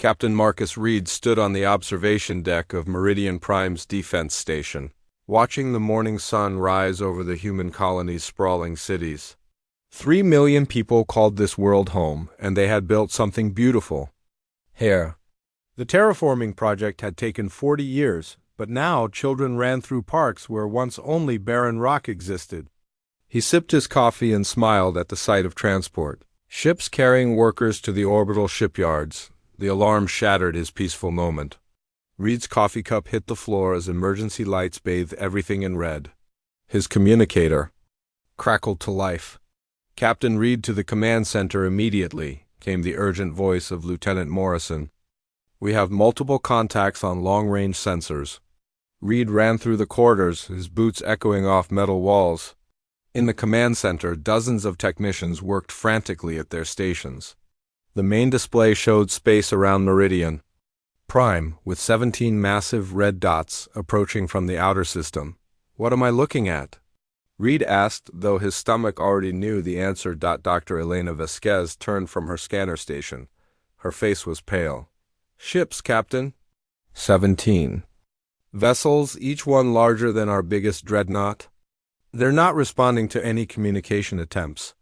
Captain Marcus Reed stood on the observation deck of Meridian Prime's defense station, watching the morning sun rise over the human colony's sprawling cities. 3 million people called this world home, and they had built something beautiful here. The terraforming project had taken 40 years, but now children ran through parks where once only barren rock existed. He sipped his coffee and smiled at the sight of transport. Ships carrying workers to the orbital shipyards. The alarm shattered his peaceful moment. Reed's coffee cup hit the floor as emergency lights bathed everything in red. His communicator crackled to life. "Captain Reed to the command center immediately," came the urgent voice of Lieutenant Morrison. "We have multiple contacts on long-range sensors." Reed ran through the corridors, his boots echoing off metal walls. In the command center, dozens of technicians worked frantically at their stations. The main display showed space around Meridian Prime, with 17 massive red dots approaching from the outer system. "What am I looking at?" Reed asked, though his stomach already knew the answer. Dr. Elena Vasquez turned from her scanner station. Her face was pale. "Ships, Captain." 17. "Vessels, each one larger than our biggest dreadnought. They're not responding to any communication attempts."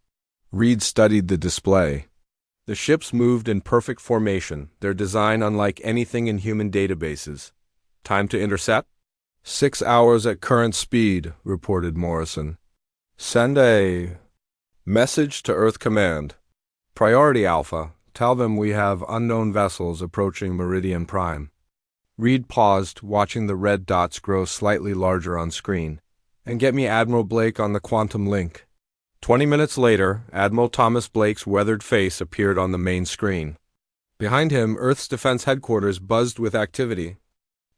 Reed studied the display. The ships moved in perfect formation, their design unlike anything in human databases. "Time to intercept?" 6 hours at current speed, reported Morrison. "Send a message to Earth Command. Priority Alpha. Tell them we have unknown vessels approaching Meridian Prime." Reed paused, watching the red dots grow slightly larger on screen. "And get me Admiral Blake on the quantum link." 20 minutes later, Admiral Thomas Blake's weathered face appeared on the main screen. Behind him, Earth's Defense Headquarters buzzed with activity.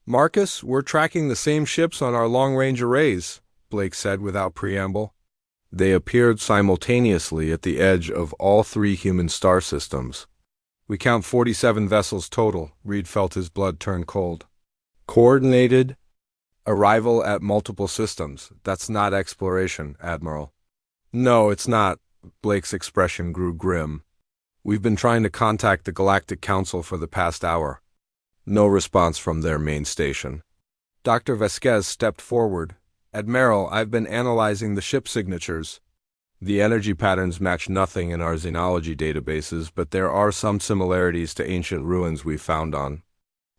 "Marcus, we're tracking the same ships on our long-range arrays," Blake said without preamble. They appeared simultaneously at the edge of all 3 human star systems. "We count 47 vessels total." Reed felt his blood turn cold. "Coordinated arrival at multiple systems. That's not exploration, Admiral." "No, it's not." Blake's expression grew grim. "We've been trying to contact the Galactic Council for the past hour." No response from their main station. Dr. Vasquez stepped forward. "Admiral, I've been analyzing the ship signatures. The energy patterns match nothing in our xenology databases, but there are some similarities to ancient ruins we've found on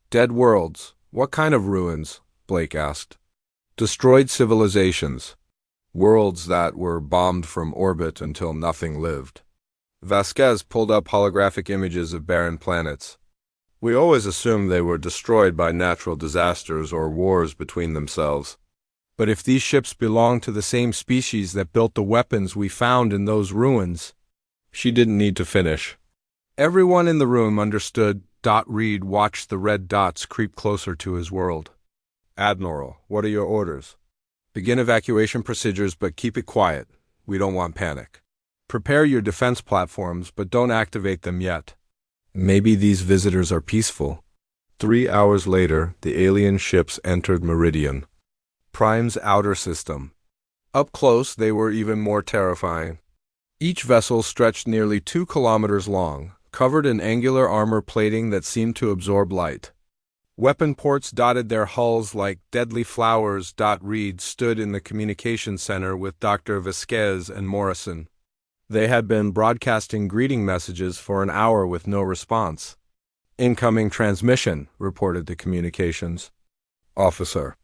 dead worlds." "What kind of ruins?" Blake asked. "Destroyed civilizations. Worlds that were bombed from orbit until nothing lived." Vasquez pulled up holographic images of barren planets. "We always assumed they were destroyed by natural disasters or wars between themselves. But if these ships belong to the same species that built the weapons we found in those ruins..." She didn't need to finish. Everyone in the room understood. Reed watched the red dots creep closer to his world. "Admiral, what are your orders?" "Begin evacuation procedures, but keep it quiet. We don't want panic. Prepare your defense platforms, but don't activate them yet." Maybe these visitors are peaceful. 3 hours later, the alien ships entered Meridian Prime's outer system. Up close, they were even more terrifying. Each vessel stretched nearly 2 kilometers long, covered in angular armor plating that seemed to absorb light. Weapon ports dotted their hulls like deadly flowers. Reed stood in the communications center with Dr. Vasquez and Morrison. They had been broadcasting greeting messages for an hour with no response. "Incoming transmission," reported the communications officer.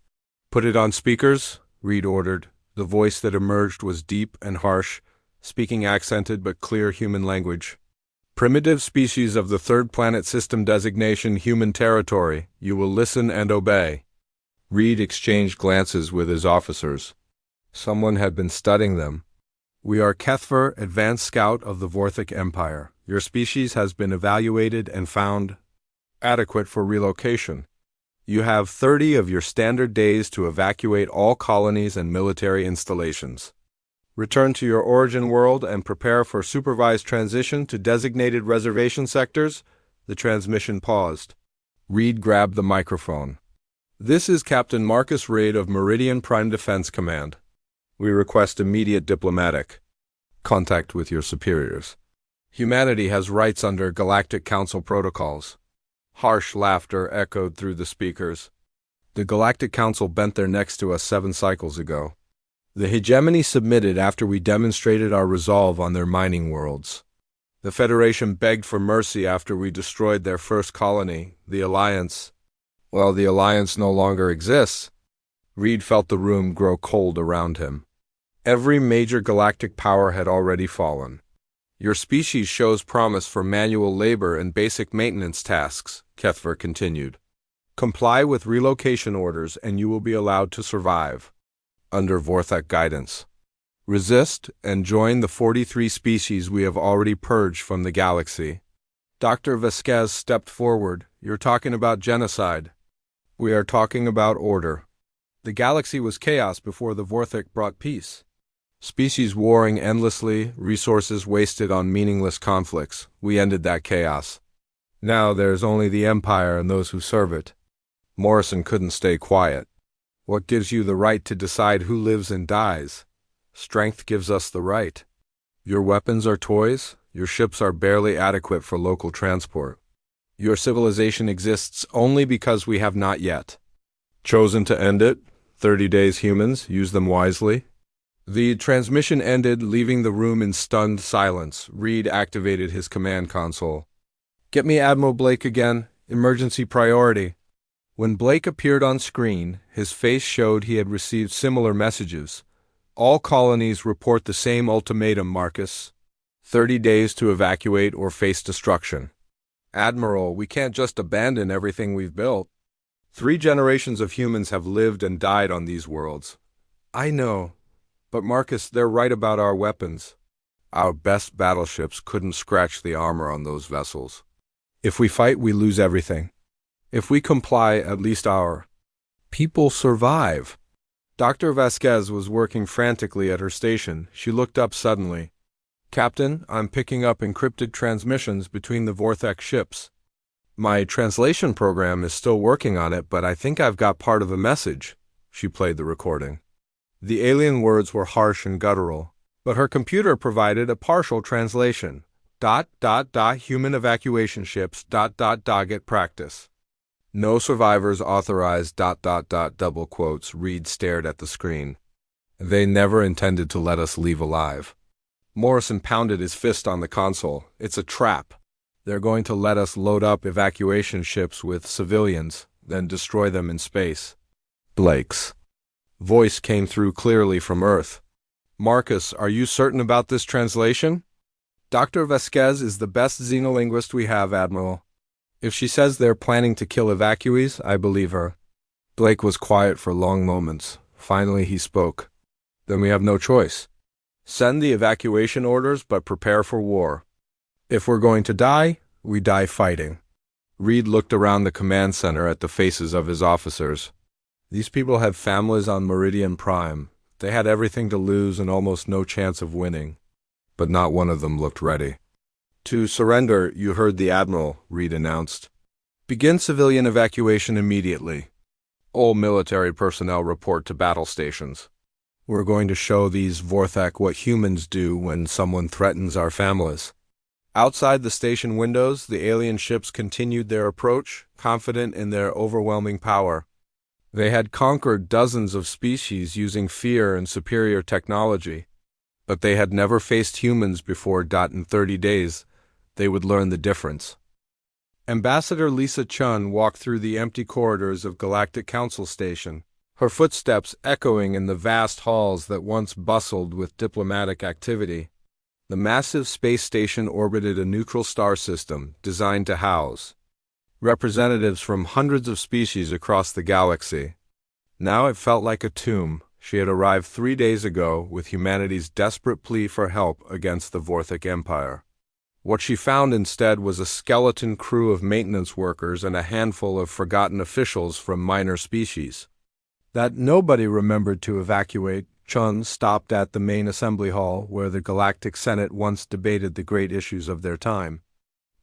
"Put it on speakers," Reed ordered. The voice that emerged was deep and harsh, speaking accented but clear human language. "Primitive species of the 3rd planet system designation human territory. You will listen and obey." Reed exchanged glances with his officers. Someone had been studying them. "We are Kethver, advanced scout of the Vorthic Empire. Your species has been evaluated and found adequate for relocation. You have 30 of your standard days to evacuate all colonies and military installations. Return to your origin world and prepare for supervised transition to designated reservation sectors." The transmission paused. Reed grabbed the microphone. "This is Captain Marcus Reed of Meridian Prime Defense Command. We request immediate diplomatic contact with your superiors. Humanity has rights under Galactic Council protocols. Harsh laughter echoed through the speakers. The Galactic Council bent their necks to us 7 cycles ago. The hegemony submitted after we demonstrated our resolve on their mining worlds. The Federation begged for mercy after we destroyed their first colony, the Alliance. Well, the Alliance no longer exists. Reed felt the room grow cold around him. Every major galactic power had already fallen. Your species shows promise for manual labor and basic maintenance tasks, Kethver continued. Comply with relocation orders and you will be allowed to survive. Under Vorthak guidance. Resist and join the 43 species we have already purged from the galaxy. Dr. Vasquez stepped forward. You're talking about genocide. We are talking about order. The galaxy was chaos before the Vorthak brought peace. Species warring endlessly, resources wasted on meaningless conflicts. We ended that chaos. Now there's only the Empire and those who serve it. Morrison couldn't stay quiet. What gives you the right to decide who lives and dies? Strength gives us the right. Your weapons are toys. Your ships are barely adequate for local transport. Your civilization exists only because we have not yet chosen to end it. 30 days, humans. Use them wisely. The transmission ended, leaving the room in stunned silence. Reed activated his command console. Get me Admiral Blake again. Emergency priority. When Blake appeared on screen, his face showed he had received similar messages. All colonies report the same ultimatum, Marcus. 30 days to evacuate or face destruction. Admiral, we can't just abandon everything we've built. 3 generations of humans have lived and died on these worlds. I know. But Marcus, they're right about our weapons. Our best battleships couldn't scratch the armor on those vessels. If we fight, we lose everything. If we comply, at least our people survive. Dr. Vasquez was working frantically at her station. She looked up suddenly. Captain, I'm picking up encrypted transmissions between the Vorthak ships. My translation program is still working on it, but I think I've got part of a message. She played the recording. The alien words were harsh and guttural, but her computer provided a partial translation. ... human evacuation ships ... get practice. No survivors authorized ... double quotes. Reed stared at the screen. They never intended to let us leave alive. Morrison pounded his fist on the console. It's a trap. They're going to let us load up evacuation ships with civilians, then destroy them in space. Blake's voice came through clearly from Earth. Marcus, are you certain about this translation? Dr. Vasquez is the best xenolinguist we have, Admiral. If she says they're planning to kill evacuees, I believe her. Blake was quiet for long moments. Finally he spoke. Then we have no choice. Send the evacuation orders, but prepare for war. If we're going to die, we die fighting. Reed looked around the command center at the faces of his officers. These people had families on Meridian Prime. They had everything to lose and almost no chance of winning. But not one of them looked ready. To surrender, you heard the Admiral, Reed announced. Begin civilian evacuation immediately. All military personnel report to battle stations. We're going to show these Vorthak what humans do when someone threatens our families. Outside the station windows, the alien ships continued their approach, confident in their overwhelming power. They had conquered dozens of species using fear and superior technology, but they had never faced humans before. In 30 days, they would learn the difference. Ambassador Lisa Chun walked through the empty corridors of Galactic Council Station, her footsteps echoing in the vast halls that once bustled with diplomatic activity. The massive space station orbited a neutral star system designed to house representatives from hundreds of species across the galaxy. Now it felt like a tomb. She had arrived 3 days ago with humanity's desperate plea for help against the Vorthak Empire. What she found instead was a skeleton crew of maintenance workers and a handful of forgotten officials from minor species that nobody remembered to evacuate. Chun stopped at the main assembly hall where the Galactic Senate once debated the great issues of their time.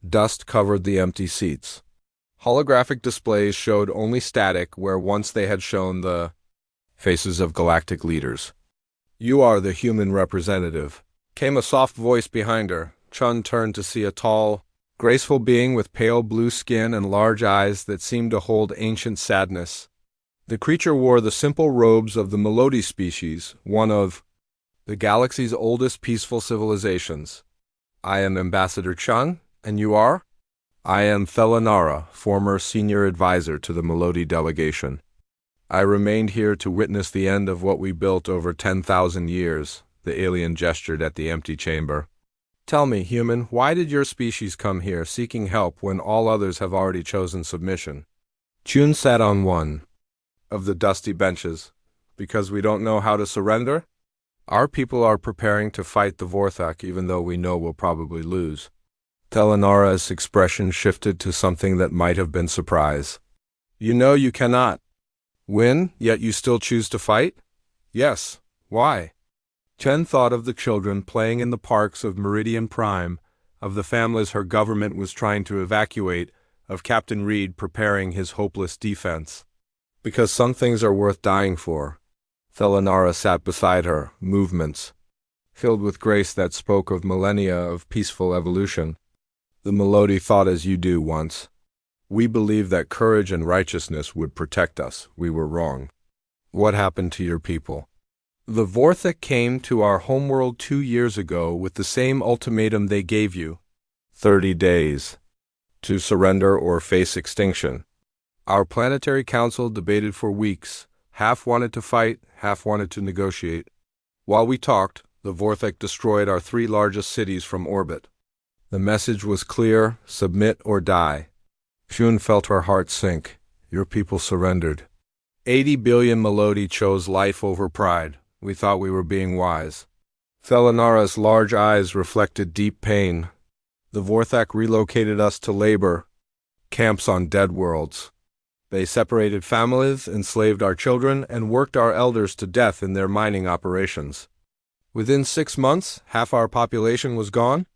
Dust covered the empty seats. Holographic displays showed only static where once they had shown the faces of galactic leaders. You are the human representative. Came a soft voice behind her. Chun turned to see a tall, graceful being with pale blue skin and large eyes that seemed to hold ancient sadness. The creature wore the simple robes of the Melody species, one of the galaxy's oldest peaceful civilizations. I am Ambassador Chun, and you are? I am Thelanara, former senior advisor to the Melody delegation. I remained here to witness the end of what we built over 10,000 years, the alien gestured at the empty chamber. Tell me, human, why did your species come here seeking help when all others have already chosen submission? Chun sat on one of the dusty benches. Because we don't know how to surrender? Our people are preparing to fight the Vorthak even though we know we'll probably lose. Thelanara's expression shifted to something that might have been surprise. You know you cannot win, yet you still choose to fight? Yes. Why? Chen thought of the children playing in the parks of Meridian Prime, of the families her government was trying to evacuate, of Captain Reed preparing his hopeless defense. Because some things are worth dying for. Thelanara sat beside her, movements filled with grace that spoke of millennia of peaceful evolution. The Melody thought as you do once. We believed that courage and righteousness would protect us. We were wrong. What happened to your people? The Vorthak came to our homeworld 2 years ago with the same ultimatum they gave you. 30 days. To surrender or face extinction. Our planetary council debated for weeks. Half wanted to fight, half wanted to negotiate. While we talked, the Vorthak destroyed our 3 largest cities from orbit. The message was clear, submit or die. June felt her heart sink. Your people surrendered. 80 billion Melody chose life over pride. We thought we were being wise. Thelanara's large eyes reflected deep pain. The Vorthak relocated us to labor, camps on dead worlds. They separated families, enslaved our children, and worked our elders to death in their mining operations. Within 6 months, half our population was gone.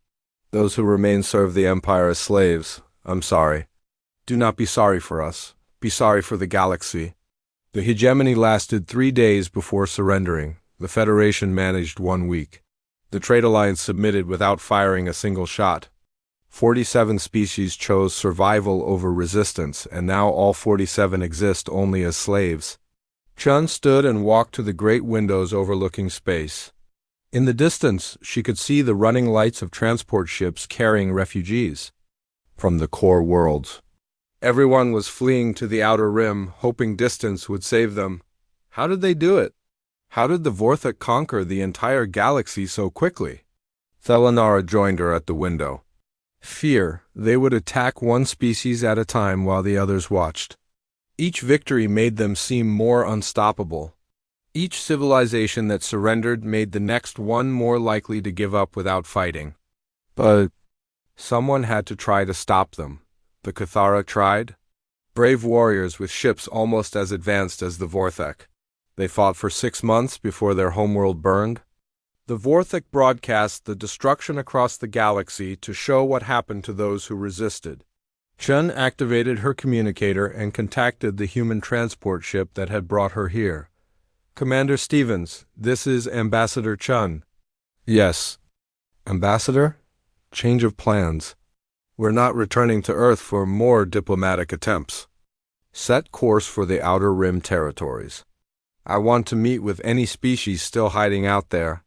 Those who remained served the Empire as slaves. I'm sorry. Do not be sorry for us. Be sorry for the galaxy. The hegemony lasted 3 days before surrendering. The Federation managed 1 week. The Trade Alliance submitted without firing a single shot. 47 species chose survival over resistance, and now all 47 exist only as slaves. Chun stood and walked to the great windows overlooking space. In the distance, she could see the running lights of transport ships carrying refugees from the core worlds. Everyone was fleeing to the outer rim, hoping distance would save them. How did they do it? How did the Vorthak conquer the entire galaxy so quickly? Thelanara joined her at the window. Fear. They would attack one species at a time while the others watched. Each victory made them seem more unstoppable. Each civilization that surrendered made the next one more likely to give up without fighting. But someone had to try to stop them. The Cathara tried. Brave warriors with ships almost as advanced as the Vorthak. They fought for 6 months before their homeworld burned. The Vorthak broadcast the destruction across the galaxy to show what happened to those who resisted. Chun activated her communicator and contacted the human transport ship that had brought her here. Commander Stevens, this is Ambassador Chun. Yes. Ambassador? Change of plans. We're not returning to Earth for more diplomatic attempts. Set course for the Outer Rim territories. I want to meet with any species still hiding out there.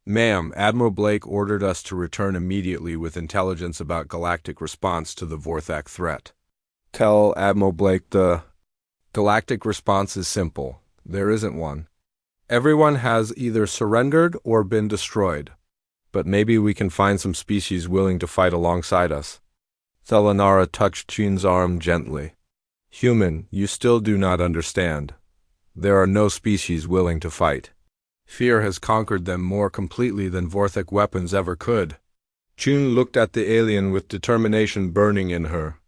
Ma'am, Admiral Blake ordered us to return immediately with intelligence about galactic response to the Vorthak threat. Tell Admiral Blake the galactic response is simple. There isn't one. Everyone has either surrendered or been destroyed. But maybe we can find some species willing to fight alongside us. Thelanara touched Chun's arm gently. Human, you still do not understand. There are no species willing to fight. Fear has conquered them more completely than Vorthak weapons ever could. Chun looked at the alien with determination burning in her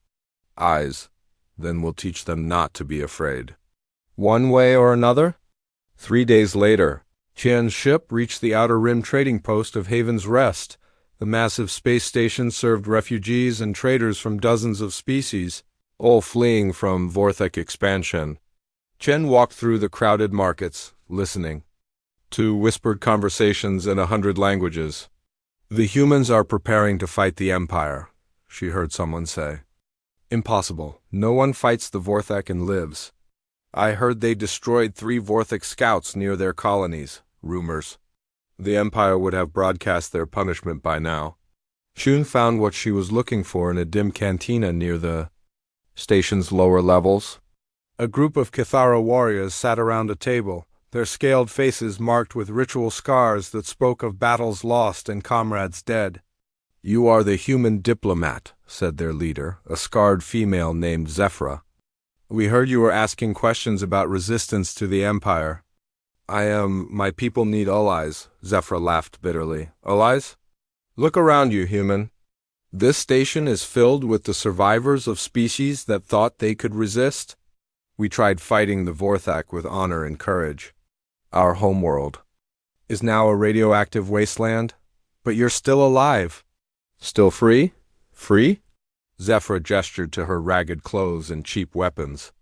eyes. Then we'll teach them not to be afraid. One way or another? 3 days later, Qian's ship reached the Outer Rim trading post of Haven's Rest. The massive space station served refugees and traders from dozens of species, all fleeing from Vorthak expansion. Chen walked through the crowded markets, listening to whispered conversations in 100 languages. The humans are preparing to fight the Empire. she heard someone say. Impossible. No one fights the Vorthak and lives. I heard they destroyed 3 Vorthak scouts near their colonies. Rumors. The Empire would have broadcast their punishment by now. Chun found what she was looking for in a dim cantina near the station's lower levels. A group of Cathara warriors sat around a table, their scaled faces marked with ritual scars that spoke of battles lost and comrades dead. You are the human diplomat, said their leader, a scarred female named Zephyra. We heard you were asking questions about resistance to the Empire. My people need allies, Zephyra laughed bitterly. Allies? Look around you, human. This station is filled with the survivors of species that thought they could resist. We tried fighting the Vorthak with honor and courage. Our homeworld is now a radioactive wasteland, but you're still alive. Still free? Free? Zephyra gestured to her ragged clothes and cheap weapons.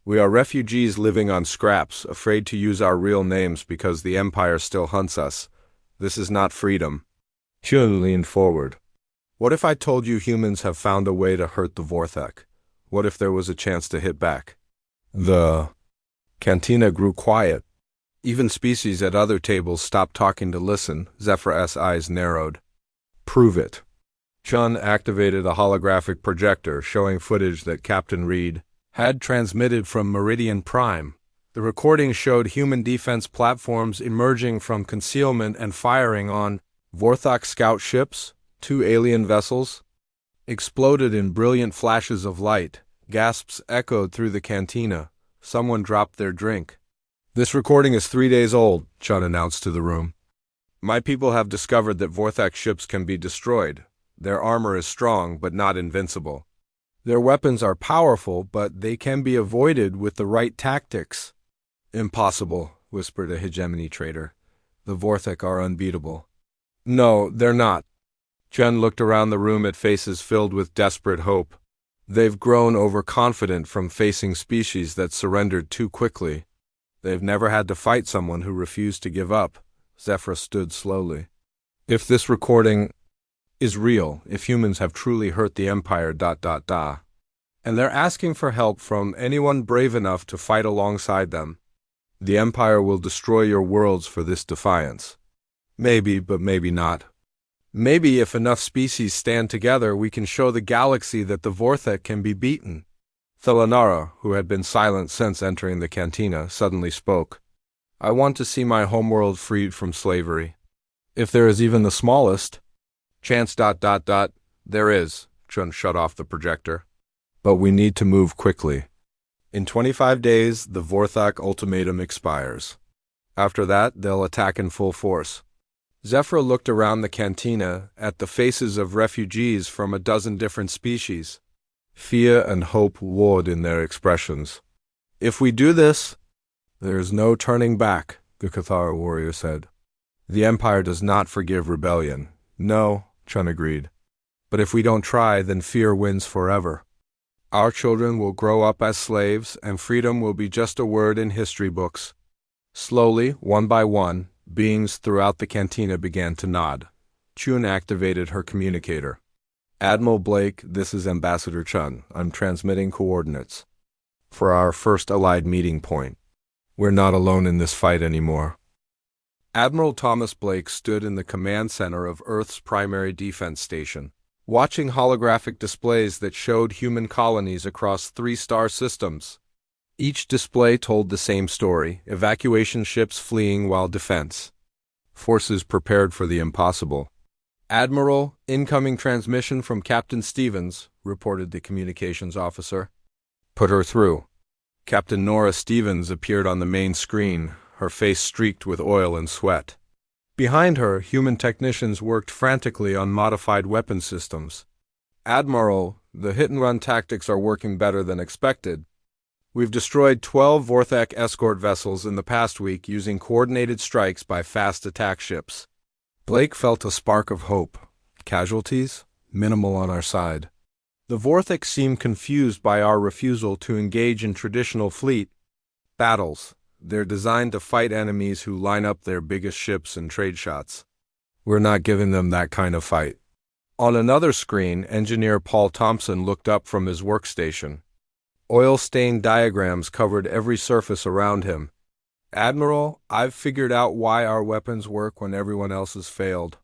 We are refugees living on scraps, afraid to use our real names because the Empire still hunts us. This is not freedom. Chun leaned forward. What if I told you humans have found a way to hurt the Vorthak? What if there was a chance to hit back? The cantina grew quiet. Even species at other tables stopped talking to listen. Zephyra's eyes narrowed. Prove it. Chun activated a holographic projector showing footage that Captain Reed had transmitted from Meridian Prime. The recording showed human defense platforms emerging from concealment and firing on Vorthak scout ships. 2 alien vessels exploded in brilliant flashes of light. Gasps echoed through the cantina. Someone dropped their drink. This recording is 3 days old, Chun announced to the room. My people have discovered that Vorthak ships can be destroyed. Their armor is strong, but not invincible. Their weapons are powerful, but they can be avoided with the right tactics. Impossible, whispered a hegemony trader. The Vorthak are unbeatable. No, they're not. Chun looked around the room at faces filled with desperate hope. They've grown overconfident from facing species that surrendered too quickly. They've never had to fight someone who refused to give up. Zephyra stood slowly. If this recording is real, if humans have truly hurt the Empire, and they're asking for help from anyone brave enough to fight alongside them, the Empire will destroy your worlds for this defiance. Maybe, but maybe not. Maybe if enough species stand together, we can show the galaxy that the Vorthak can be beaten. Thelanara, who had been silent since entering the cantina, suddenly spoke. I want to see my homeworld freed from slavery. If there is even the smallest chance, there is. Chun shut off the projector. But we need to move quickly. In 25 days, the Vorthak ultimatum expires. After that, they'll attack in full force. Zephyra looked around the cantina at the faces of refugees from a dozen different species. Fear and hope warred in their expressions. If we do this, there is no turning back, the Cathara warrior said. The Empire does not forgive rebellion. No, Chun agreed. But if we don't try, then fear wins forever. Our children will grow up as slaves, and freedom will be just a word in history books. Slowly, one by one, beings throughout the cantina began to nod. Chun activated her communicator. Admiral Blake, this is Ambassador Chun. I'm transmitting coordinates for our first Allied meeting point. We're not alone in this fight anymore. Admiral Thomas Blake stood in the command center of Earth's primary defense station, watching holographic displays that showed human colonies across 3 star systems. Each display told the same story: evacuation ships fleeing while defense forces prepared for the impossible. Admiral, incoming transmission from Captain Stevens, reported the communications officer. Put her through. Captain Nora Stevens appeared on the main screen, her face streaked with oil and sweat. Behind her, human technicians worked frantically on modified weapon systems. Admiral, the hit-and-run tactics are working better than expected. We've destroyed 12 Vorthak escort vessels in the past week using coordinated strikes by fast attack ships. Blake felt a spark of hope. Casualties? Minimal on our side. The Vorthak seemed confused by our refusal to engage in traditional fleet battles. They're designed to fight enemies who line up their biggest ships and trade shots. We're not giving them that kind of fight. On another screen, engineer Paul Thompson looked up from his workstation. Oil-stained diagrams covered every surface around him. Admiral, I've figured out why our weapons work when everyone else has failed.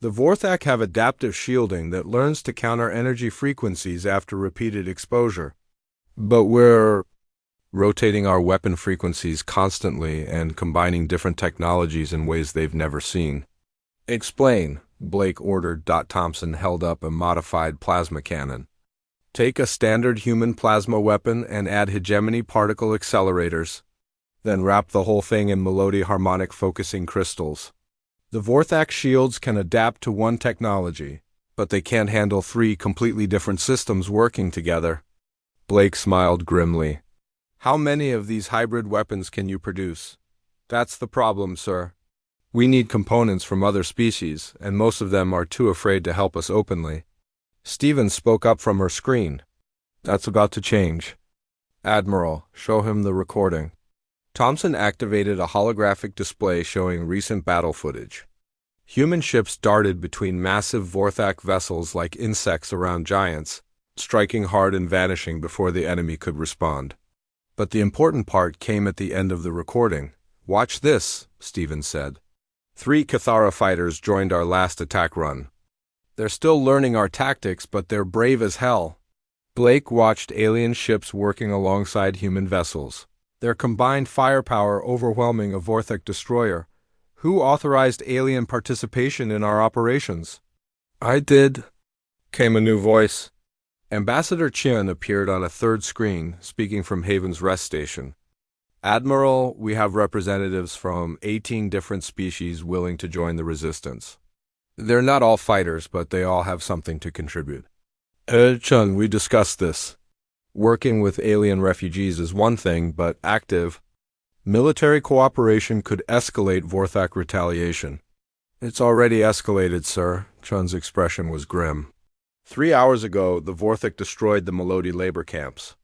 The Vorthak have adaptive shielding that learns to counter energy frequencies after repeated exposure. But we're rotating our weapon frequencies constantly and combining different technologies in ways they've never seen. Explain, Blake ordered. Thompson held up a modified plasma cannon. Take a standard human plasma weapon and add hegemony particle accelerators. Then wrap the whole thing in melody harmonic focusing crystals. The Vorthak shields can adapt to one technology, but they can't handle three completely different systems working together. Blake smiled grimly. How many of these hybrid weapons can you produce? That's the problem, sir. We need components from other species, and most of them are too afraid to help us openly. Stevens spoke up from her screen. That's about to change. Admiral, show him the recording. Thompson activated a holographic display showing recent battle footage. Human ships darted between massive Vorthak vessels like insects around giants, striking hard and vanishing before the enemy could respond. But the important part came at the end of the recording. Watch this, Stevens said. 3 Cathara fighters joined our last attack run. They're still learning our tactics, but they're brave as hell. Blake watched alien ships working alongside human vessels. Their combined firepower overwhelming a Vorthak destroyer. Who authorized alien participation in our operations? I did, came a new voice. Ambassador Chen appeared on a third screen, speaking from Haven's rest station. Admiral, we have representatives from 18 different species willing to join the resistance. They're not all fighters, but they all have something to contribute. Chen, we discussed this. Working with alien refugees is one thing, but active military cooperation could escalate Vorthak retaliation. It's already escalated, sir. Chun's expression was grim. 3 hours ago, the Vorthak destroyed the Melody labor camps.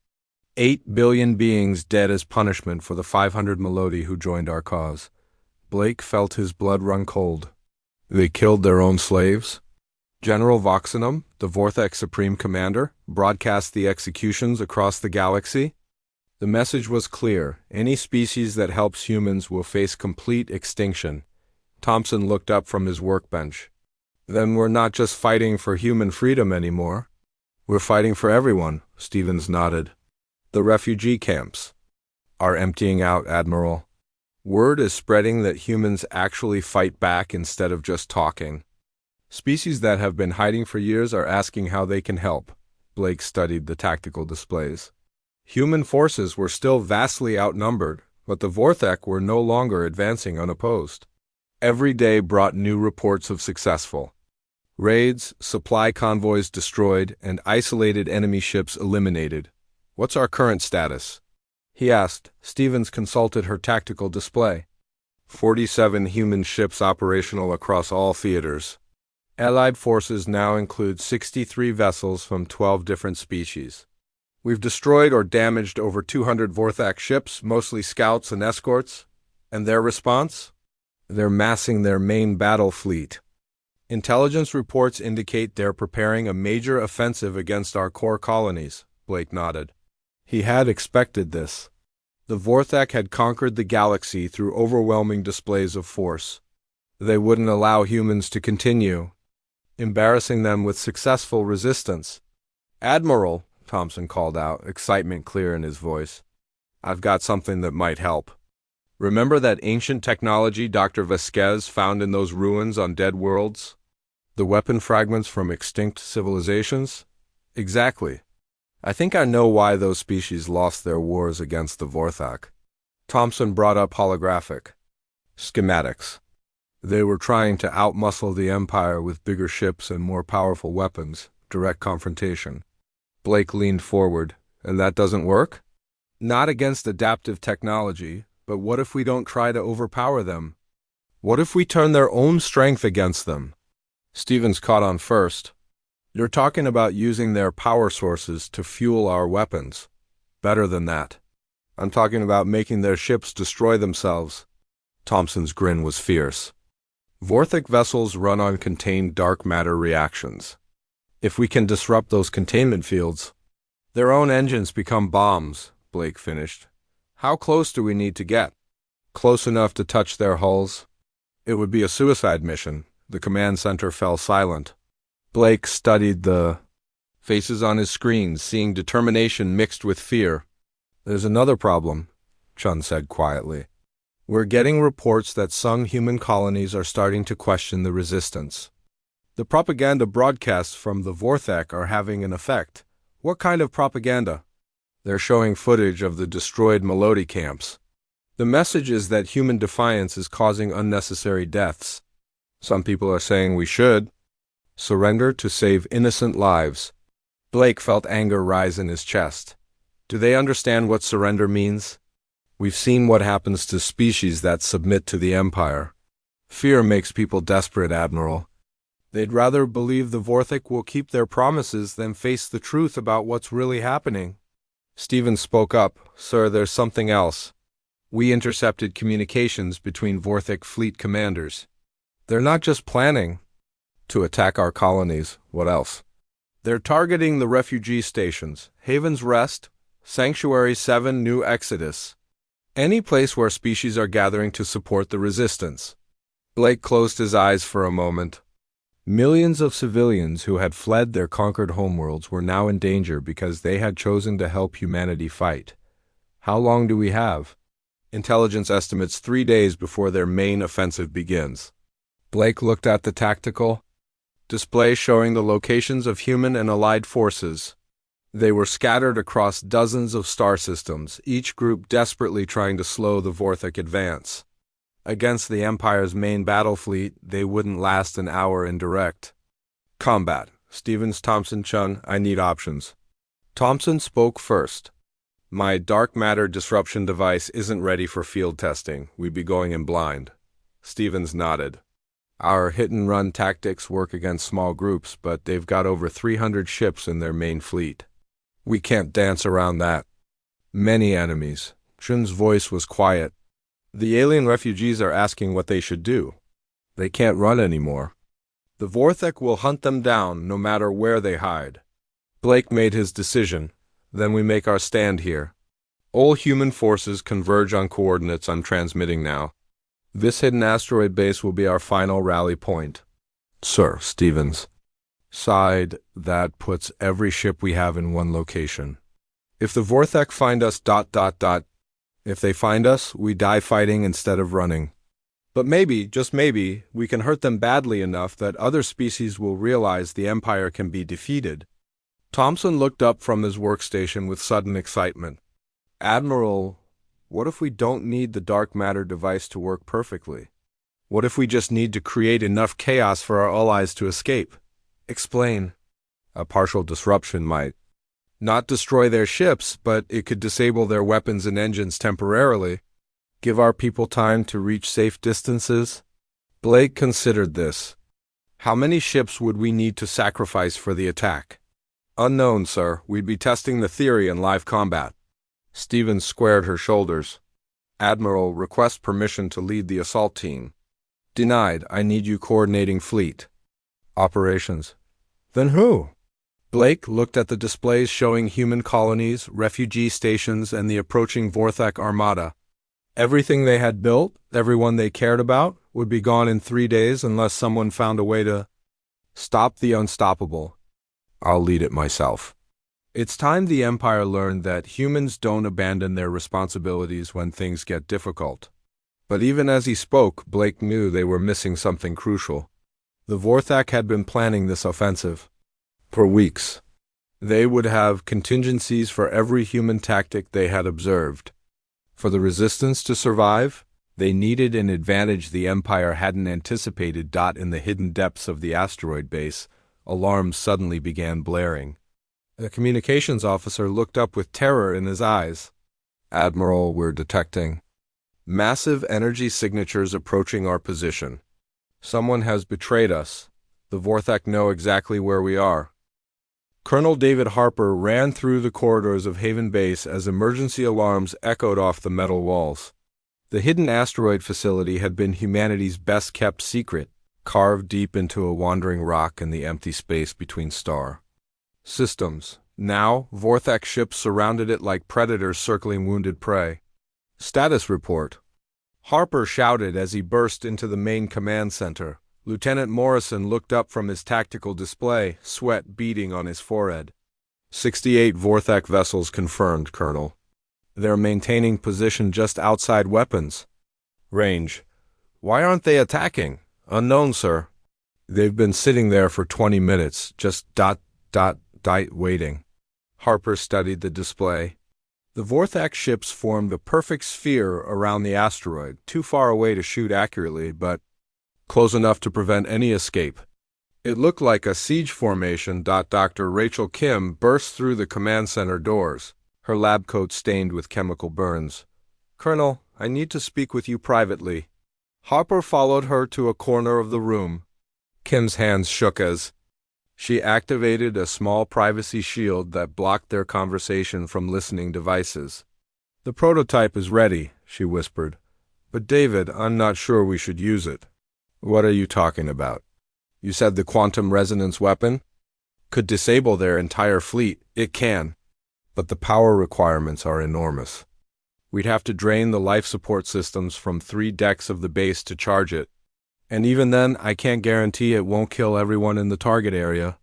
8 billion beings dead as punishment for the 500 Melody who joined our cause. Blake felt his blood run cold. They killed their own slaves? General Voxenum, the Vorthak Supreme Commander, broadcast the executions across the galaxy? The message was clear. Any species that helps humans will face complete extinction. Thompson looked up from his workbench. Then we're not just fighting for human freedom anymore. We're fighting for everyone, Stevens nodded. The refugee camps are emptying out, Admiral. Word is spreading that humans actually fight back instead of just talking. Species that have been hiding for years are asking how they can help. Blake studied the tactical displays. Human forces were still vastly outnumbered, but the Vorthak were no longer advancing unopposed. Every day brought new reports of successful raids, supply convoys destroyed, and isolated enemy ships eliminated. What's our current status? He asked. Stevens consulted her tactical display. 47 human ships operational across all theaters. Allied forces now include 63 vessels from 12 different species. We've destroyed or damaged over 200 Vorthak ships, mostly scouts and escorts. And their response? They're massing their main battle fleet. Intelligence reports indicate they're preparing a major offensive against our core colonies, Blake nodded. He had expected this. The Vorthak had conquered the galaxy through overwhelming displays of force. They wouldn't allow humans to continue, embarrassing them with successful resistance. Admiral, Thompson called out, excitement clear in his voice. I've got something that might help. Remember that ancient technology Dr. Vasquez found in those ruins on dead worlds? The weapon fragments from extinct civilizations? Exactly. I think I know why those species lost their wars against the Vorthak. Thompson brought up holographic schematics. They were trying to outmuscle the Empire with bigger ships and more powerful weapons, direct confrontation. Blake leaned forward. And that doesn't work? Not against adaptive technology, but what if we don't try to overpower them? What if we turn their own strength against them? Stevens caught on first. You're talking about using their power sources to fuel our weapons. Better than that. I'm talking about making their ships destroy themselves. Thompson's grin was fierce. Vorthak vessels run on contained dark matter reactions. If we can disrupt those containment fields, their own engines become bombs, Blake finished. How close do we need to get? Close enough to touch their hulls? It would be a suicide mission. The command center fell silent. Blake studied the faces on his screen, seeing determination mixed with fear. There's another problem, Chun said quietly. We're getting reports that some human colonies are starting to question the resistance. The propaganda broadcasts from the Vorthek are having an effect. What kind of propaganda? They're showing footage of the destroyed Melody camps. The message is that human defiance is causing unnecessary deaths. Some people are saying we should surrender to save innocent lives. Blake felt anger rise in his chest. Do they understand what surrender means? We've seen what happens to species that submit to the Empire. Fear makes people desperate, Admiral. They'd rather believe the Vorthek will keep their promises than face the truth about what's really happening. Stephen spoke up. Sir, there's something else. We intercepted communications between Vorthek fleet commanders. They're not just planning to attack our colonies. What else? They're targeting the refugee stations, Haven's Rest, Sanctuary 7, New Exodus. Any place where species are gathering to support the resistance. Blake closed his eyes for a moment. Millions of civilians who had fled their conquered homeworlds were now in danger because they had chosen to help humanity fight. How long do we have? Intelligence estimates 3 days before their main offensive begins. Blake looked at the tactical display showing the locations of human and allied forces. They were scattered across dozens of star systems, each group desperately trying to slow the Vorthek advance. Against the Empire's main battle fleet, they wouldn't last an hour in direct combat. Stevens, Thompson, Chung, I need options. Thompson spoke first. My dark matter disruption device isn't ready for field testing. We'd be going in blind. Stevens nodded. Our hit-and-run tactics work against small groups, but they've got over 300 ships in their main fleet. We can't dance around that. Many enemies. Chun's voice was quiet. The alien refugees are asking what they should do. They can't run anymore. The Vorthek will hunt them down no matter where they hide. Blake made his decision. Then we make our stand here. All human forces converge on coordinates I'm transmitting now. This hidden asteroid base will be our final rally point. Sir, Stevens sighed. That puts every ship we have in one location. If the Vorthek find us ... If they find us, we die fighting instead of running. But maybe, just maybe, we can hurt them badly enough that other species will realize the Empire can be defeated. Thompson looked up from his workstation with sudden excitement. Admiral, what if we don't need the dark matter device to work perfectly? What if we just need to create enough chaos for our allies to escape? Explain. A partial disruption might not destroy their ships, but it could disable their weapons and engines temporarily. Give our people time to reach safe distances? Blake considered this. How many ships would we need to sacrifice for the attack? Unknown, sir. We'd be testing the theory in live combat. Stevens squared her shoulders. Admiral, request permission to lead the assault team. Denied. I need you coordinating fleet operations. Then who? Blake looked at the displays showing human colonies, refugee stations, and the approaching Vorthek armada. Everything they had built, everyone they cared about, would be gone in 3 days unless someone found a way to stop the unstoppable. I'll lead it myself. It's time the Empire learned that humans don't abandon their responsibilities when things get difficult. But even as he spoke, Blake knew they were missing something crucial. The Vorthek had been planning this offensive for weeks. They would have contingencies for every human tactic they had observed. For the resistance to survive, they needed an advantage the Empire hadn't anticipated. In the hidden depths of the asteroid base, alarms suddenly began blaring. The communications officer looked up with terror in his eyes. Admiral, we're detecting massive energy signatures approaching our position. Someone has betrayed us. The Vorthek know exactly where we are. Colonel David Harper ran through the corridors of Haven Base as emergency alarms echoed off the metal walls. The hidden asteroid facility had been humanity's best-kept secret, carved deep into a wandering rock in the empty space between star systems. Now, Vorthak ships surrounded it like predators circling wounded prey. Status report. Harper shouted as he burst into the main command center. Lieutenant Morrison looked up from his tactical display, sweat beading on his forehead. 68 Vorthak vessels confirmed, Colonel. They're maintaining position just outside weapons range. Why aren't they attacking? Unknown, sir. They've been sitting there for 20 minutes, just waiting. Harper studied the display. The Vorthak ships formed a perfect sphere around the asteroid, too far away to shoot accurately, but close enough to prevent any escape. It looked like a siege formation. Dr. Rachel Kim burst through the command center doors, her lab coat stained with chemical burns. Colonel, I need to speak with you privately. Harper followed her to a corner of the room. Kim's hands shook as she activated a small privacy shield that blocked their conversation from listening devices. The prototype is ready, she whispered. But David, I'm not sure we should use it. What are you talking about? You said the quantum resonance weapon could disable their entire fleet. It can. But the power requirements are enormous. We'd have to drain the life support systems from 3 decks of the base to charge it. And even then, I can't guarantee it won't kill everyone in the target area.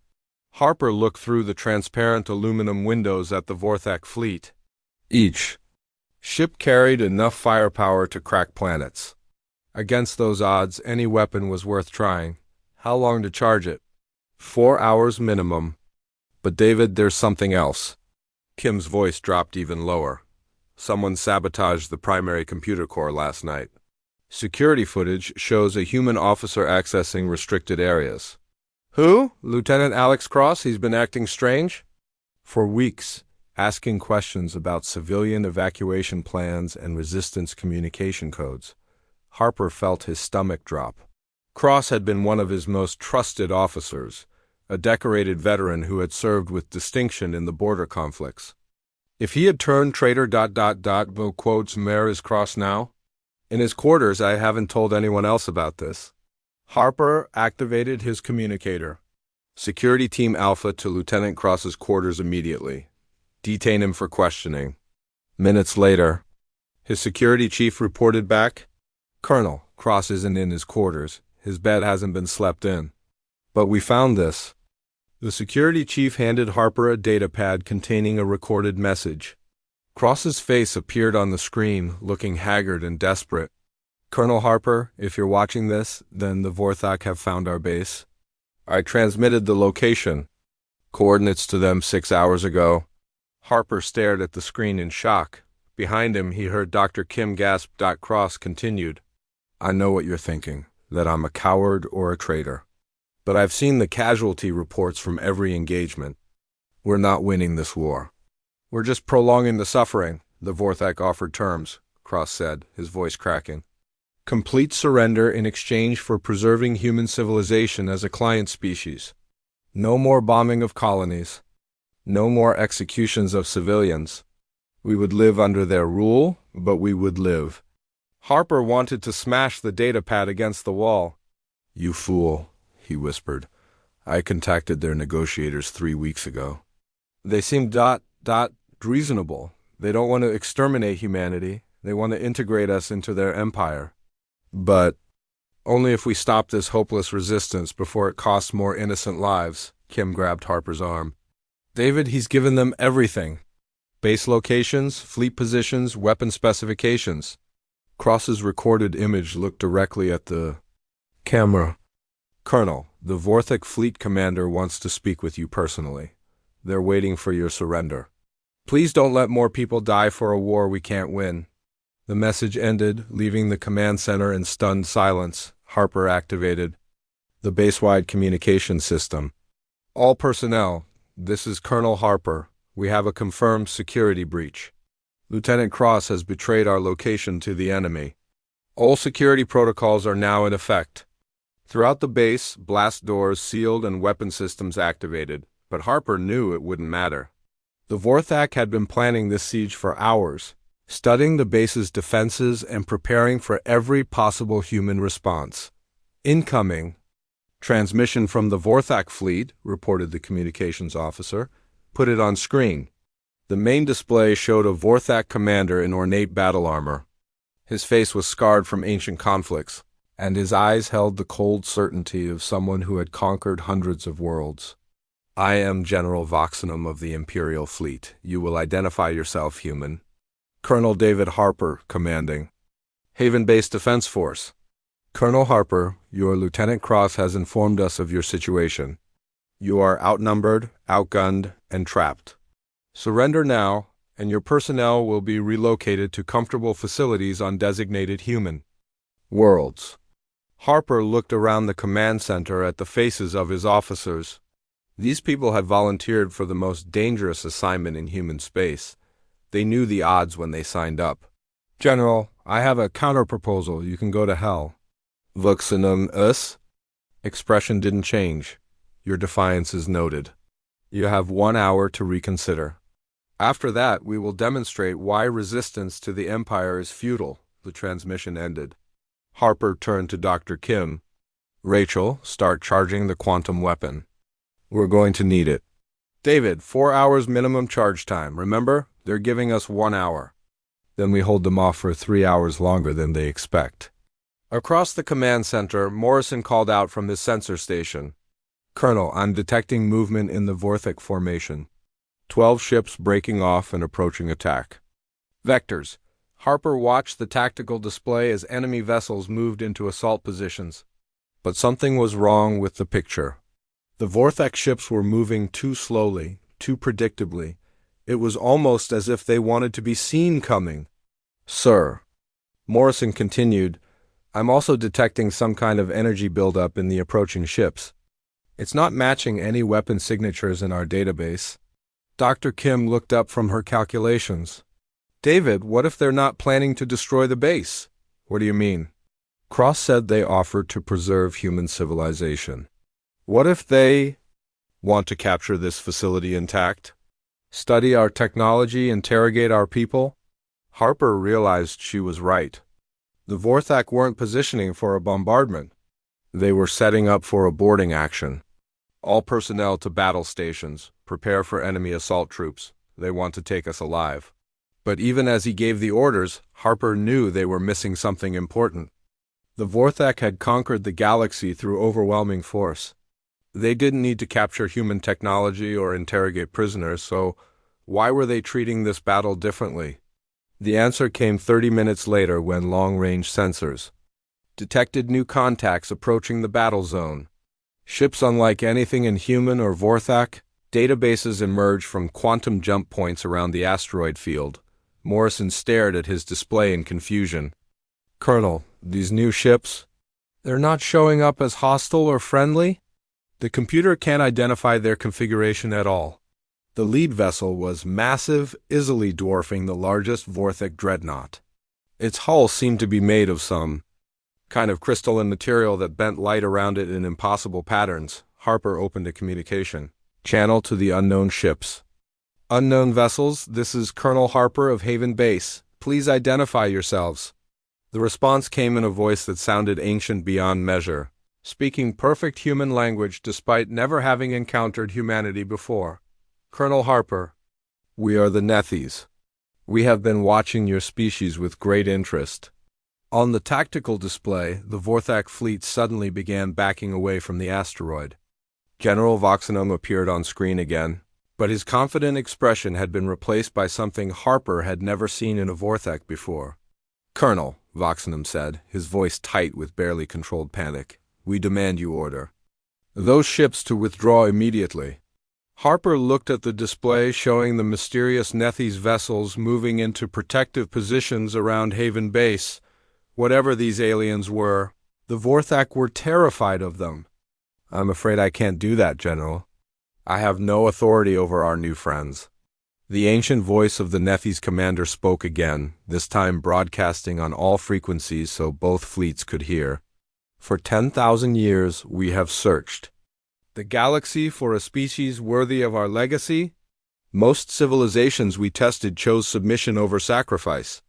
Harper looked through the transparent aluminum windows at the Vorthak fleet. Each ship carried enough firepower to crack planets. Against those odds, any weapon was worth trying. How long to charge it? 4 hours minimum. But David, there's something else. Kim's voice dropped even lower. Someone sabotaged the primary computer core last night. Security footage shows a human officer accessing restricted areas. Who? Lieutenant Alex Cross? He's been acting strange? For weeks, asking questions about civilian evacuation plans and resistance communication codes. Harper felt his stomach drop. Cross had been one of his most trusted officers, a decorated veteran who had served with distinction in the border conflicts. If he had turned traitor... Bill quotes, Mayor is Cross now? In his quarters, I haven't told anyone else about this. Harper activated his communicator. Security Team Alpha to Lieutenant Cross's quarters immediately. Detain him for questioning. Minutes later, his security chief reported back, Colonel, Cross isn't in his quarters. His bed hasn't been slept in. But we found this. The security chief handed Harper a datapad containing a recorded message. Cross's face appeared on the screen, looking haggard and desperate. Colonel Harper, if you're watching this, then the Vorthak have found our base. I transmitted the location. Coordinates to them 6 hours ago. Harper stared at the screen in shock. Behind him, he heard Dr. Kim gasp. Cross continued. I know what you're thinking, that I'm a coward or a traitor. But I've seen the casualty reports from every engagement. We're not winning this war. We're just prolonging the suffering, the Vorthak offered terms, Cross said, his voice cracking. Complete surrender in exchange for preserving human civilization as a client species. No more bombing of colonies. No more executions of civilians. We would live under their rule, but we would live. Harper wanted to smash the datapad against the wall. You fool, he whispered. I contacted their negotiators 3 weeks ago. They seemed reasonable. They don't want to exterminate humanity. They want to integrate us into their empire. But only if we stop this hopeless resistance before it costs more innocent lives. Kim grabbed Harper's arm. David, he's given them everything. Base locations, fleet positions, weapon specifications. Cross's recorded image looked directly at the camera. Colonel, the Vorthak fleet commander wants to speak with you personally. They're waiting for your surrender. Please don't let more people die for a war we can't win. The message ended, leaving the command center in stunned silence. Harper activated the base-wide communication system. All personnel, this is Colonel Harper. We have a confirmed security breach. Lieutenant Cross has betrayed our location to the enemy. All security protocols are now in effect. Throughout the base, blast doors sealed and weapon systems activated, but Harper knew it wouldn't matter. The Vorthak had been planning this siege for hours, studying the base's defenses and preparing for every possible human response. Incoming, Transmission from the Vorthak fleet, reported the communications officer. Put it on screen. The main display showed a Vorthak commander in ornate battle armor. His face was scarred from ancient conflicts, and his eyes held the cold certainty of someone who had conquered hundreds of worlds. I am General Voxenum of the Imperial Fleet. You will identify yourself, human. Colonel David Harper, commanding. Haven-based Defense Force. Colonel Harper, your Lieutenant Cross has informed us of your situation. You are outnumbered, outgunned, and trapped. Surrender now, and your personnel will be relocated to comfortable facilities on designated human worlds. Harper looked around the command center at the faces of his officers. These people had volunteered for the most dangerous assignment in human space. They knew the odds when they signed up. General, I have a counter-proposal. You can go to hell. Vuxenum us? Expression didn't change. Your defiance is noted. You have 1 hour to reconsider. After that, we will demonstrate why resistance to the Empire is futile. The transmission ended. Harper turned to Dr. Kim. Rachel, start charging the quantum weapon. We're going to need it. David, 4 hours minimum charge time. Remember? They're giving us 1 hour. Then we hold them off for 3 hours longer than they expect. Across the command center, Morrison called out from his sensor station. Colonel, I'm detecting movement in the Vorthak formation. 12 ships breaking off and approaching attack. Vectors. Harper watched the tactical display as enemy vessels moved into assault positions. But something was wrong with the picture. The Vorthak ships were moving too slowly, too predictably. It was almost as if they wanted to be seen coming. Sir. Morrison continued, I'm also detecting some kind of energy buildup in the approaching ships. It's not matching any weapon signatures in our database. Dr. Kim looked up from her calculations. David, what if they're not planning to destroy the base? What do you mean? Cross said they offered to preserve human civilization. What if they want to capture this facility intact? Study our technology, interrogate our people? Harper realized she was right. The Vorthak weren't positioning for a bombardment. They were setting up for a boarding action. All personnel to battle stations. Prepare for enemy assault troops. They want to take us alive. But even as he gave the orders, Harper knew they were missing something important. The Vorthak had conquered the galaxy through overwhelming force. They didn't need to capture human technology or interrogate prisoners, so why were they treating this battle differently? The answer came 30 minutes later when long-range sensors detected new contacts approaching the battle zone. Ships unlike anything in human or Vorthak, databases emerged from quantum jump points around the asteroid field. Morrison stared at his display in confusion. Colonel, these new ships, they're not showing up as hostile or friendly? The computer can't identify their configuration at all. The lead vessel was massive, easily dwarfing the largest Vorthak dreadnought. Its hull seemed to be made of some kind of crystalline material that bent light around it in impossible patterns. Harper opened a communication channel to the unknown ships. Unknown vessels, this is Colonel Harper of Haven Base. Please identify yourselves. The response came in a voice that sounded ancient beyond measure, speaking perfect human language despite never having encountered humanity before. Colonel Harper, we are the Nethies. We have been watching your species with great interest. On the tactical display, the Vorthak fleet suddenly began backing away from the asteroid. General Voxenum appeared on screen again, but his confident expression had been replaced by something Harper had never seen in a Vorthak before. Colonel, Voxenum said, his voice tight with barely controlled panic, we demand you order those ships to withdraw immediately. Harper looked at the display showing the mysterious Nethies vessels moving into protective positions around Haven Base. Whatever these aliens were, the Vorthak were terrified of them. I'm afraid I can't do that, General. I have no authority over our new friends. The ancient voice of the Nethies commander spoke again, this time broadcasting on all frequencies so both fleets could hear. For 10,000 years we have searched the galaxy for a species worthy of our legacy. Most civilizations we tested chose submission over sacrifice.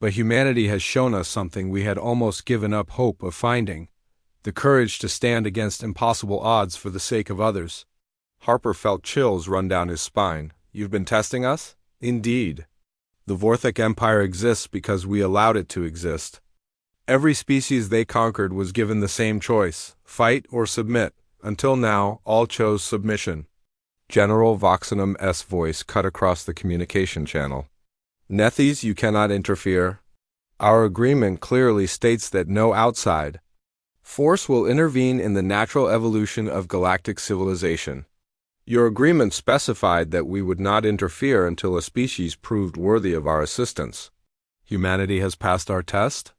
But humanity has shown us something we had almost given up hope of finding. the courage to stand against impossible odds for the sake of others. Harper felt chills run down his spine. You've been testing us? Indeed. The Vorthok Empire exists because we allowed it to exist. Every species they conquered was given the same choice, fight or submit. Until now, all chose submission. General Voxenum's voice cut across the communication channel. Nethys, you cannot interfere. Our agreement clearly states that no outside force will intervene in the natural evolution of galactic civilization. Your agreement specified that we would not interfere until a species proved worthy of our assistance. Humanity has passed our test?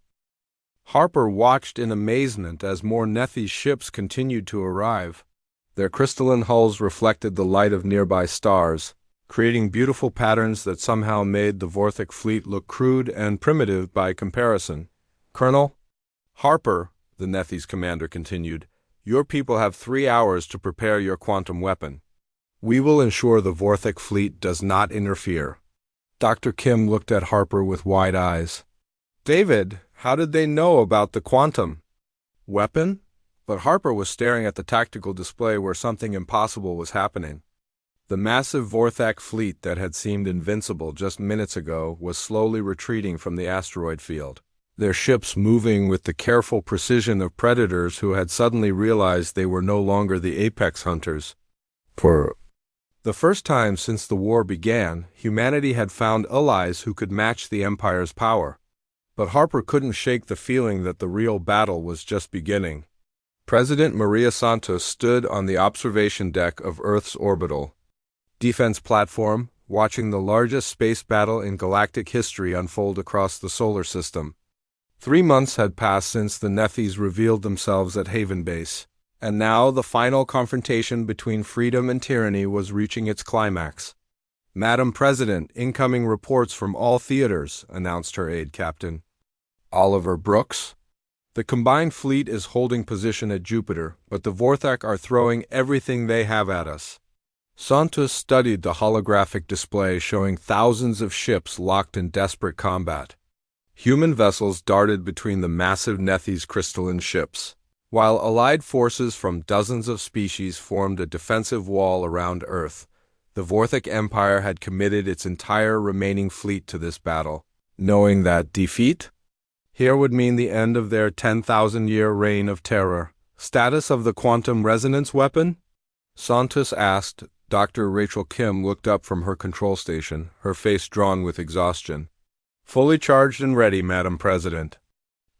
Harper watched in amazement as more Nethys ships continued to arrive. Their crystalline hulls reflected the light of nearby stars, creating beautiful patterns that somehow made the Vorthok fleet look crude and primitive by comparison. Colonel Harper, the Nethys commander continued, your people have 3 hours to prepare your quantum weapon. We will ensure the Vorthok fleet does not interfere. Dr. Kim looked at Harper with wide eyes. David, how did they know about the quantum weapon? But Harper was staring at the tactical display where something impossible was happening. The massive Vorthok fleet that had seemed invincible just minutes ago was slowly retreating from the asteroid field, their ships moving with the careful precision of predators who had suddenly realized they were no longer the apex hunters. For the first time since the war began, humanity had found allies who could match the Empire's power. But Harper couldn't shake the feeling that the real battle was just beginning. President Maria Santos stood on the observation deck of Earth's orbital defense platform, watching the largest space battle in galactic history unfold across the solar system. 3 months had passed since the Nethys revealed themselves at Haven Base, and now the final confrontation between freedom and tyranny was reaching its climax. Madam President, incoming reports from all theaters, announced her aide captain, Oliver Brooks. The combined fleet is holding position at Jupiter, but the Vorthok are throwing everything they have at us. Santos studied the holographic display showing thousands of ships locked in desperate combat. Human vessels darted between the massive Nethys crystalline ships, while allied forces from dozens of species formed a defensive wall around Earth. The Vorthok Empire had committed its entire remaining fleet to this battle, knowing that defeat here would mean the end of their 10,000-year reign of terror. Status of the quantum resonance weapon? Santos asked. Dr. Rachel Kim looked up from her control station, her face drawn with exhaustion. Fully charged and ready, Madam President.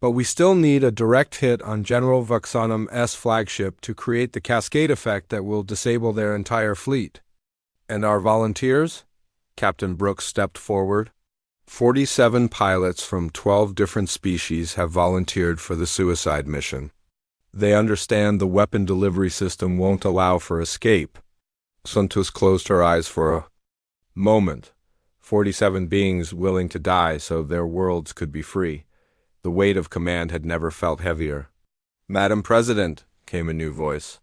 But we still need a direct hit on General Voxenum's flagship to create the cascade effect that will disable their entire fleet. And our volunteers? Captain Brooks stepped forward. 47 pilots from 12 different species have volunteered for the suicide mission. They understand the weapon delivery system won't allow for escape. Santos closed her eyes for a moment. 47 beings willing to die so their worlds could be free. The weight of command had never felt heavier. Madam President, came a new voice.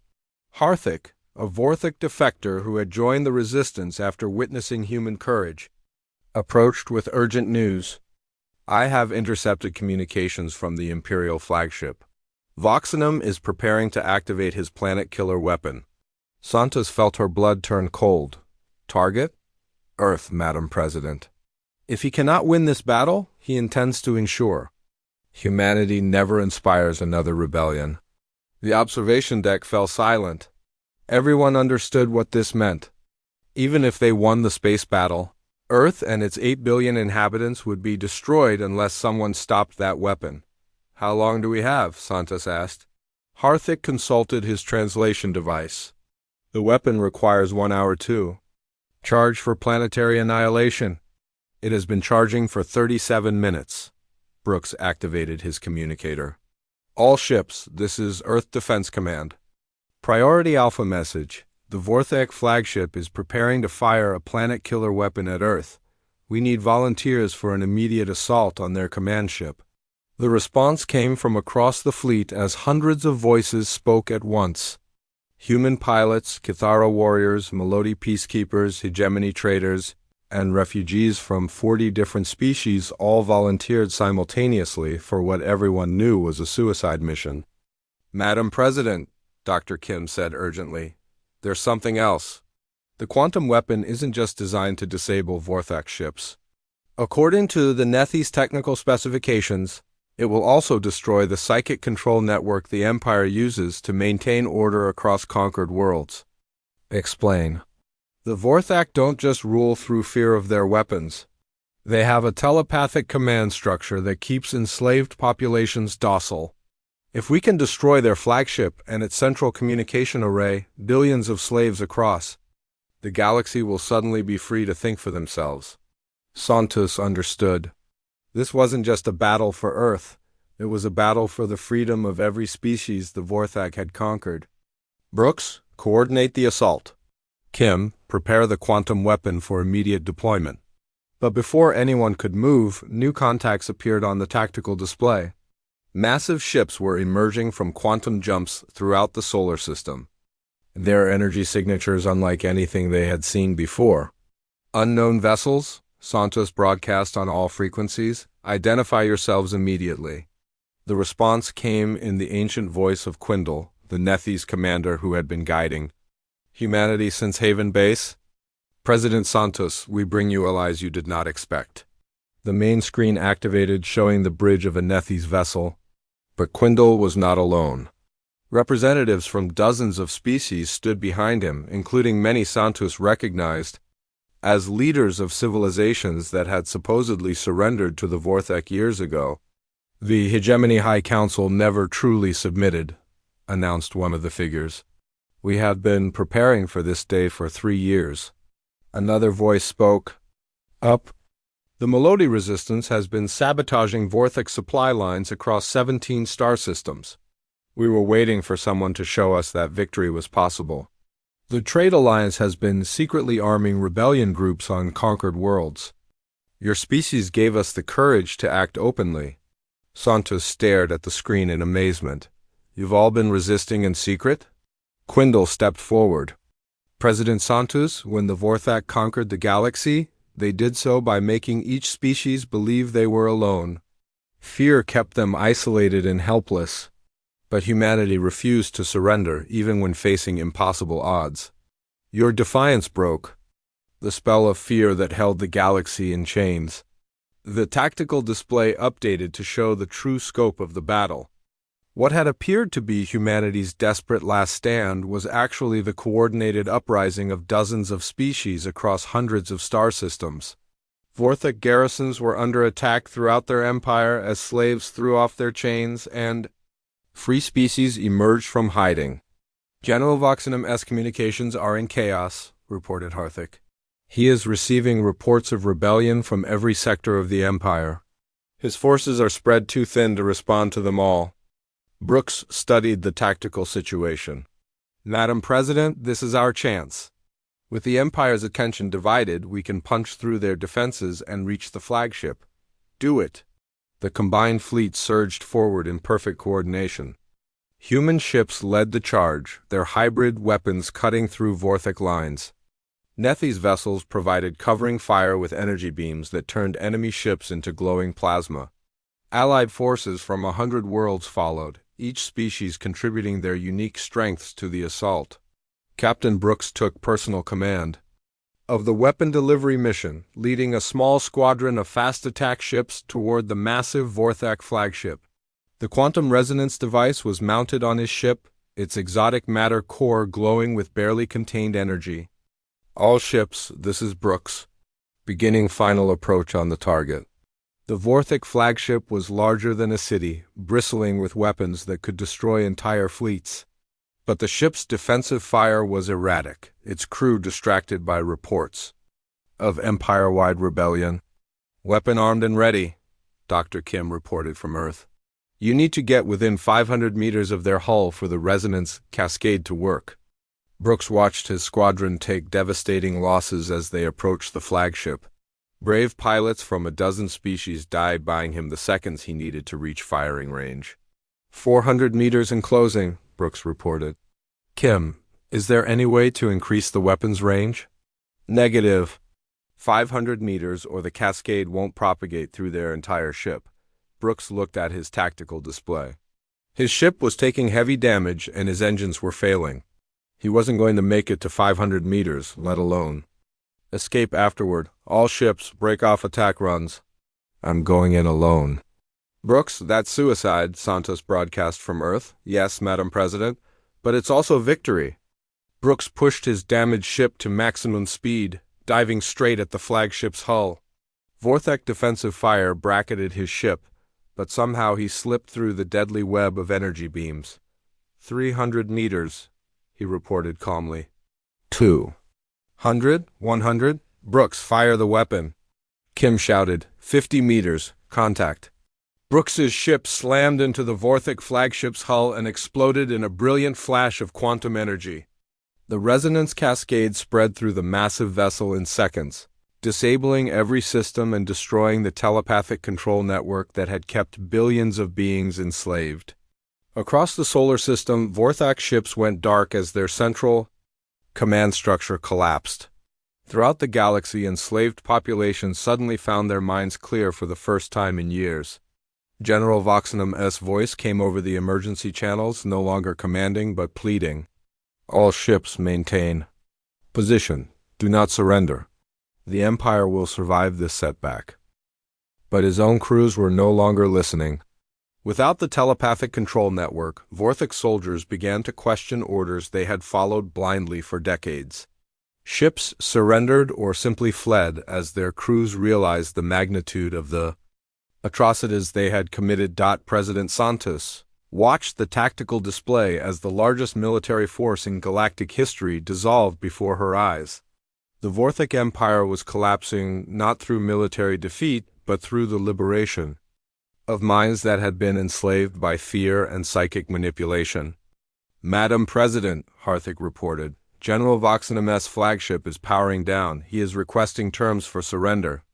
Harthik, a Vorthok defector who had joined the resistance after witnessing human courage, approached with urgent news. I have intercepted communications from the Imperial flagship. Voxenum is preparing to activate his planet-killer weapon. Santos felt her blood turn cold. Target? Earth, Madam President. If he cannot win this battle, he intends to ensure humanity never inspires another rebellion. The observation deck fell silent. Everyone understood what this meant. Even if they won the space battle, Earth and its 8 billion inhabitants would be destroyed unless someone stopped that weapon. How long do we have? Santos asked. Harthik consulted his translation device. The weapon requires 1 hour too. Charge for planetary annihilation. It has been charging for 37 minutes. Brooks activated his communicator. All ships, this is Earth Defense Command. Priority Alpha message. The Vorthok flagship is preparing to fire a planet-killer weapon at Earth. We need volunteers for an immediate assault on their command ship. The response came from across the fleet as hundreds of voices spoke at once. Human pilots, Kithara warriors, Melody peacekeepers, hegemony traders, and refugees from 40 different species all volunteered simultaneously for what everyone knew was a suicide mission. Madam President, Dr. Kim said urgently, there's something else. The quantum weapon isn't just designed to disable Vorthak ships. According to the Nethi's technical specifications, it will also destroy the psychic control network the Empire uses to maintain order across conquered worlds. Explain. The Vorthak don't just rule through fear of their weapons. They have a telepathic command structure that keeps enslaved populations docile. If we can destroy their flagship and its central communication array, billions of slaves across, the galaxy will suddenly be free to think for themselves. Santos understood. This wasn't just a battle for Earth. It was a battle for the freedom of every species the Vorthak had conquered. Brooks, coordinate the assault. Kim, prepare the quantum weapon for immediate deployment. But before anyone could move, new contacts appeared on the tactical display. Massive ships were emerging from quantum jumps throughout the solar system. Their energy signatures unlike anything they had seen before. Unknown vessels, Santos broadcast on all frequencies, identify yourselves immediately. The response came in the ancient voice of Quindle, the Nethi's commander who had been guiding. Humanity since Haven Base? President Santos, we bring you allies you did not expect. The main screen activated, showing the bridge of a Nethi's vessel. But Quindle was not alone. Representatives from dozens of species stood behind him, including many Santos recognized as leaders of civilizations that had supposedly surrendered to the Vorthak years ago. The Hegemony High Council never truly submitted, announced one of the figures. We have been preparing for this day for 3 years. Another voice spoke up. The Melody Resistance has been sabotaging Vorthak supply lines across 17 star systems. We were waiting for someone to show us that victory was possible. The Trade Alliance has been secretly arming rebellion groups on conquered worlds. Your species gave us the courage to act openly. Santos stared at the screen in amazement. You've all been resisting in secret? Quindle stepped forward. President Santos, when the Vorthak conquered the galaxy, they did so by making each species believe they were alone. Fear kept them isolated and helpless. But humanity refused to surrender even when facing impossible odds. Your defiance broke the spell of fear that held the galaxy in chains. The tactical display updated to show the true scope of the battle. What had appeared to be humanity's desperate last stand was actually the coordinated uprising of dozens of species across hundreds of star systems. Vorthak garrisons were under attack throughout their empire as slaves threw off their chains and free species emerged from hiding. General Voxenum S. communications are in chaos, reported Harthik. He is receiving reports of rebellion from every sector of the Empire. His forces are spread too thin to respond to them all. Brooks studied the tactical situation. Madam President, this is our chance. With the Empire's attention divided, we can punch through their defenses and reach the flagship. Do it. The combined fleet surged forward in perfect coordination. Human ships led the charge, their hybrid weapons cutting through Vorthak lines. Nethi's vessels provided covering fire with energy beams that turned enemy ships into glowing plasma. Allied forces from 100 worlds followed, each species contributing their unique strengths to the assault. Captain Brooks took personal command of the weapon delivery mission, leading a small squadron of fast attack ships toward the massive Vorthak flagship. The quantum resonance device was mounted on his ship, its exotic matter core glowing with barely contained energy. All ships, this is Brooks. Beginning final approach on the target. The Vorthak flagship was larger than a city, bristling with weapons that could destroy entire fleets. But the ship's defensive fire was erratic, its crew distracted by reports of empire-wide rebellion. Weapon armed and ready, Dr. Kim reported from Earth. You need to get within 500 meters of their hull for the resonance cascade to work. Brooks watched his squadron take devastating losses as they approached the flagship. Brave pilots from a dozen species died, buying him the seconds he needed to reach firing range. 400 meters in closing, Brooks reported. Kim, is there any way to increase the weapon's range? Negative. 500 meters or the cascade won't propagate through their entire ship. Brooks looked at his tactical display. His ship was taking heavy damage and his engines were failing. He wasn't going to make it to 500 meters, let alone escape afterward. All ships, break off attack runs. I'm going in alone. Brooks, that's suicide, Santos broadcast from Earth. Yes, Madam President, but it's also victory. Brooks pushed his damaged ship to maximum speed, diving straight at the flagship's hull. Vorthek defensive fire bracketed his ship, but somehow he slipped through the deadly web of energy beams. 300 meters, he reported calmly. 200, 100, Brooks, fire the weapon. Kim shouted, 50 meters, contact. Brooks's ship slammed into the Vorthek flagship's hull and exploded in a brilliant flash of quantum energy. The resonance cascade spread through the massive vessel in seconds, disabling every system and destroying the telepathic control network that had kept billions of beings enslaved. Across the solar system, Vorthak ships went dark as their central command structure collapsed. Throughout the galaxy, enslaved populations suddenly found their minds clear for the first time in years. General Voxenum's voice came over the emergency channels, no longer commanding but pleading. All ships maintain position. Do not surrender. The Empire will survive this setback. But his own crews were no longer listening. Without the telepathic control network, Vorthek soldiers began to question orders they had followed blindly for decades. Ships surrendered or simply fled as their crews realized the magnitude of the atrocities they had committed. President Santos watched the tactical display as the largest military force in galactic history dissolved before her eyes. The Vorthek Empire was collapsing not through military defeat, but through the liberation of minds that had been enslaved by fear and psychic manipulation. Madam President, Harthik reported, General Voxenum's flagship is powering down. He is requesting terms for surrender.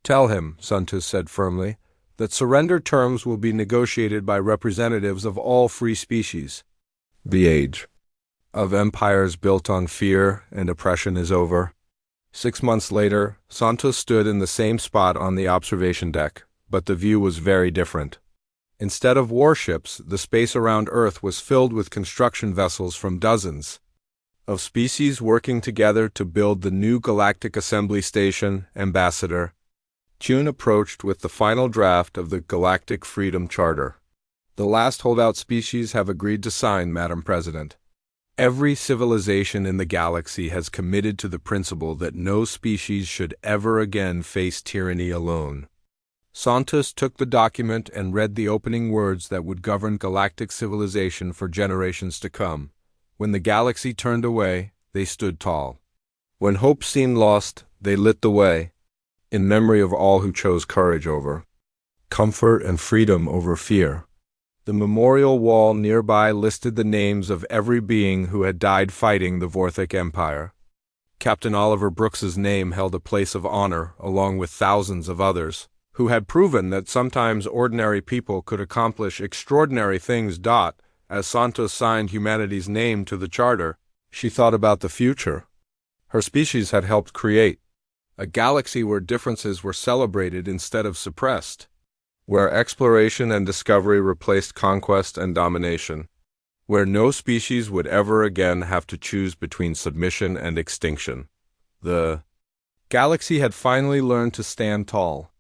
Tell him, Santos said firmly, that surrender terms will be negotiated by representatives of all free species. The age of empires built on fear and oppression is over. 6 months later, Santos stood in the same spot on the observation deck, but the view was very different. Instead of warships, the space around Earth was filled with construction vessels from dozens of species working together to build the new Galactic Assembly Station. Ambassador Chun approached with the final draft of the Galactic Freedom Charter. The last holdout species have agreed to sign, Madam President. Every civilization in the galaxy has committed to the principle that no species should ever again face tyranny alone. Santos took the document and read the opening words that would govern galactic civilization for generations to come. When the galaxy turned away, they stood tall. When hope seemed lost, they lit the way, in memory of all who chose courage over comfort and freedom over fear. The memorial wall nearby listed the names of every being who had died fighting the Vorthek Empire. Captain Oliver Brooks's name held a place of honor, along with thousands of others who had proven that sometimes ordinary people could accomplish extraordinary things. As Santos signed humanity's name to the charter, she thought about the future her species had helped create, a galaxy where differences were celebrated instead of suppressed, where exploration and discovery replaced conquest and domination, where no species would ever again have to choose between submission and extinction. The galaxy had finally learned to stand tall.